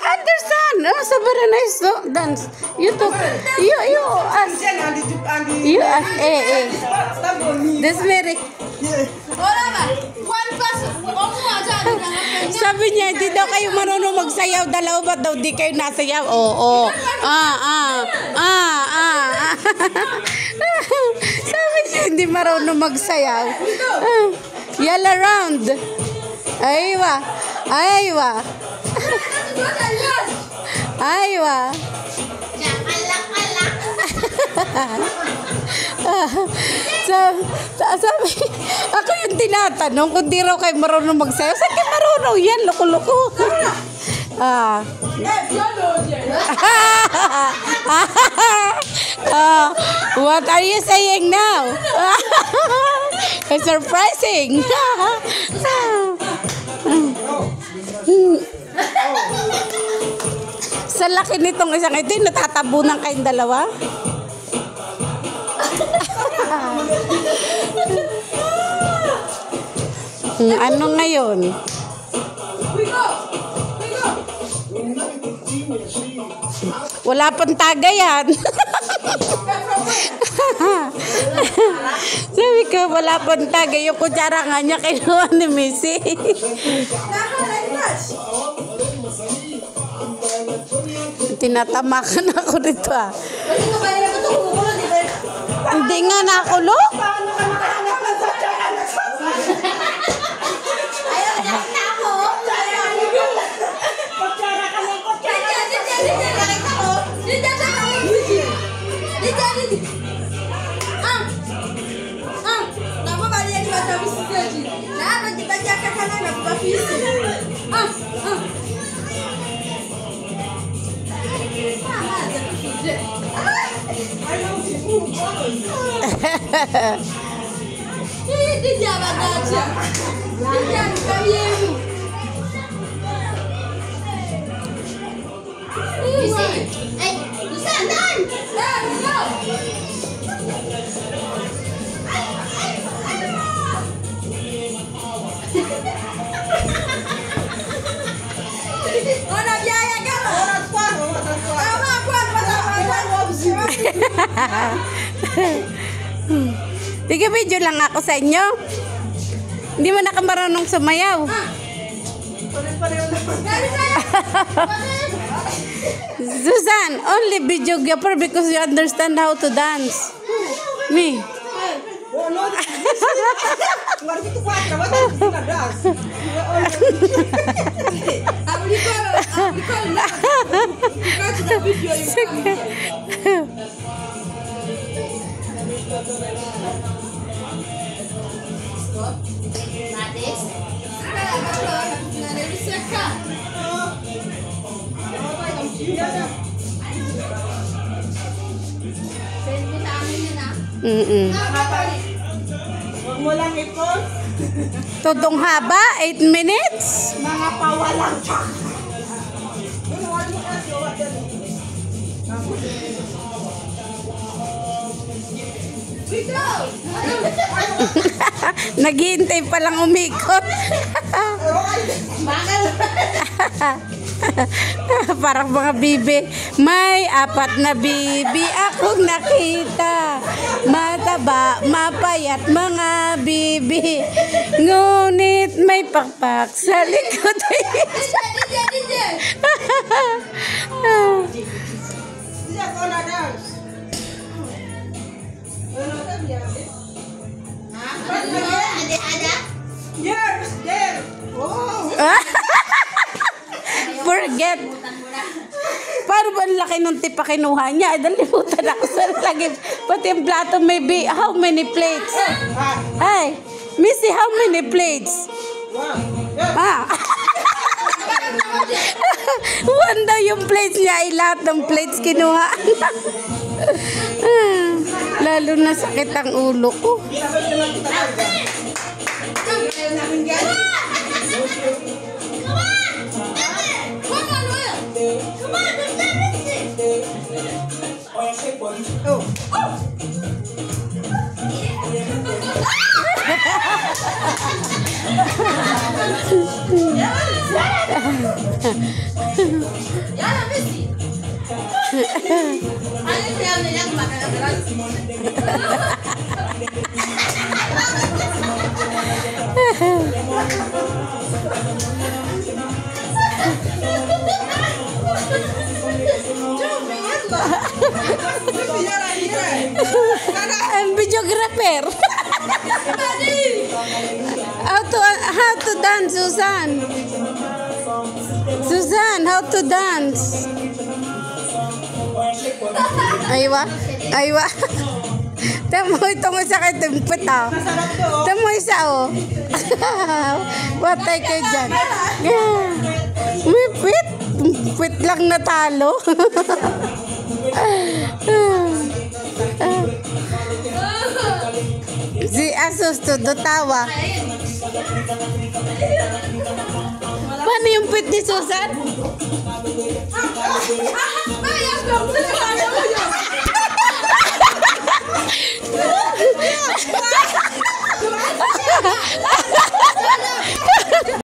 Understand? Oh, so very nice to dance. You took This very. Sabi niya, hindi daw kayo marunong magsayaw. Dalawa ba daw di kayo nasayaw? Oo. Sabi niya, hindi marunong magsayaw. Yell around. Aywa. Sabi, ako yung tinatanong kung di raw kayo marunong magsayaw. Saan kayo marunong yan? Loko-loko. What are you saying now? It's surprising. Sa laki nitong isang ito, natatabunan kayong dalawa. Ano ngayon? Wala pang tagayan. Sabi ko, wala pang tagay. Yung kutsara nga niya kinuha ni Missy. Tinatamakan ako dito Hindi nga nakulo. Sige, video lang ako sa inyo. Hindi mo nakamarunong sumayaw. Susan, only videographer because you understand how to dance. Me. Huwag mo lang i-post. Tudong haba, 8 minutes. Mga pawalang ka. Naghihintay pa lang umikot. Parang mga bibi. May 4 na bibi akong nakita. Mataba, mapayat mga bibi. Ngunit may pakpak sa likod. Forget. Paano ba ang laki nung tipa kinuha niya? Dalimutan ako sa lagi. Pati yung plato may how many plates? Hi, Missy, how many plates? Ah. One daw yung plates niya ay lahat ng plates kinuha. Lalo na sakit ang ulo ko. I'm videographer. How to dance, Susan? Susan, how to dance? Aywa, aywa. Tamo itong sakit yung pita. Tamo isa oh. Watay kayo dyan. Yeah. May pit. Pit lang natalo. Si Asus to tawa. Paano yung pit ni Susan?